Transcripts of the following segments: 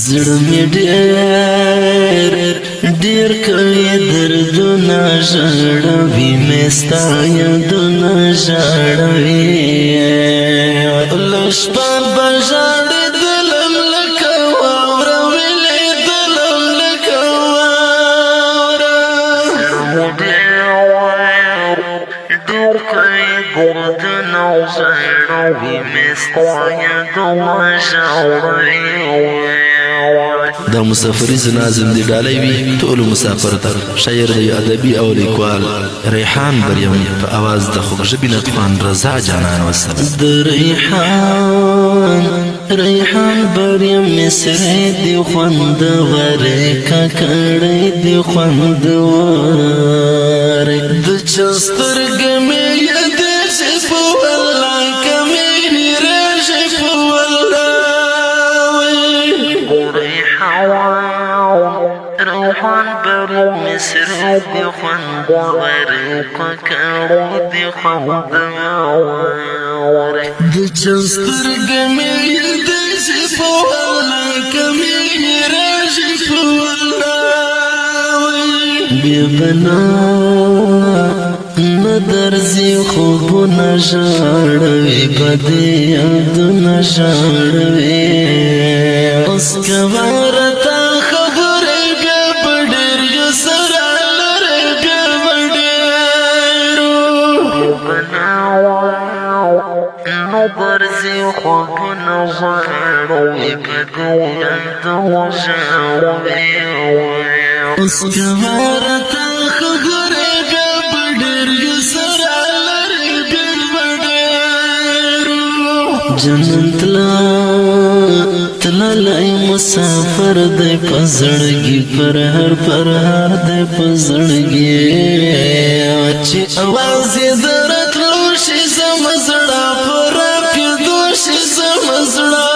زړه مې ډېر کوي دردونه ژړوي مې ستا یادونه ژړوي له شپه به ژړېدلم لکه واوره ویلېدلم لکه واوره ډېر کوي دردونه ژړوي مې ستا یادونه ژړوي دا مسافری ناظم دی ډالۍ وي ټولو مسافر ته شاعر دی ادبي او لیکوال ریحان بریم په اواز د خوږژبې نطخوان رضا جانان وسلم د ریحان بریم مصری دی خوندورې ککړې دی خوندورې د چا سترګې مې یادېږي په والله که مې هېرېږي په والله روحان برو مصر دی خوندورې ککړې دی خوندورې د چا سترګې مې یادېږي په والله که مې هېرېږي په والله بیا به نه درځي خوبونه ژړوي بدې یادونه ژړوي اوس کوه راته خبرې بیا به ډېر یو سره لرې بیا به ډېرو نه درځي خوبونه ژړوي بدې یادونه ژړوي اوس کوه راته خبرې بیا به ډېر یو سره لرې بیا به ډېرو جنت تللی مسافر دی په زړګي پر هر دی په زړګي چې اواز یې د راتلو شي زما زړه په راپېدو شي زما زړه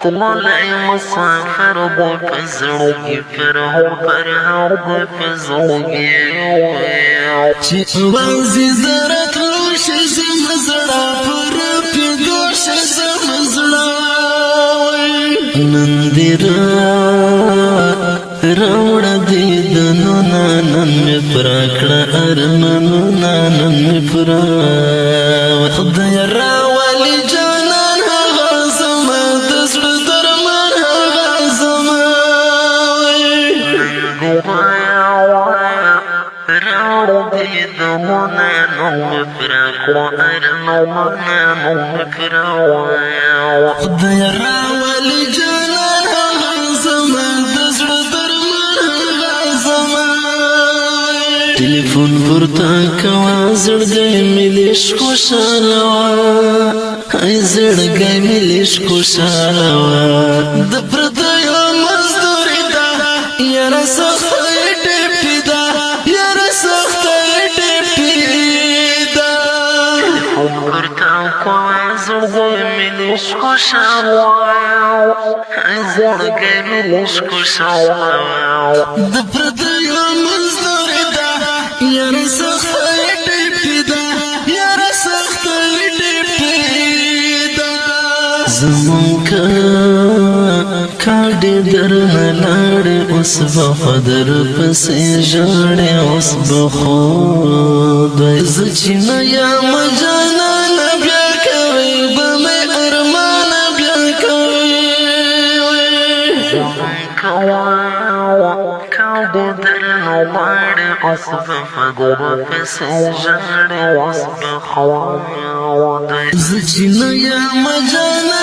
تللی مسافر دی په زړګي پر هر دی په زړګي چې اواز یې د راتلو شي زما زړه په راپېدو شي زما زړه نن دې راوړه دیدنونه نن مې پوره کړه ارمانونه نن مې پوره خدای راولي جانان هغه زما د زړه درمان هغه زما راوړه دیدنونه نن مې پوره کړه ارمانونه نن مې پوره خدای راولي جانان هغه زما د زړه تلیفون پورته کوه زړګی مې لږ خوشحاله وه ای زړګی مې لږ خوشحاله وه د پردیو مزدوري ده یاره سخته یې ټیپې ده یاره سخته یې ټیپې ده تلیفون پورته کوه زړګی مې لږ خوشحاله وه ای زړګی مې لږ خوشحاله وه د پردیو مزدوري ده یاره سخته یې ټیپې ده یاره سخته یې ټیپې ده زمونږ کاډې درنه لاړې اوس به خو درپسې ژاړې اوس به خو دوی زه چې نه یم جانانه بیا کوې به مې ارمانه بیا کوې کاډې درنه لاړې اوس به خو درپسې ژاړې اوس به خو دوی زه چې نه یم جانانه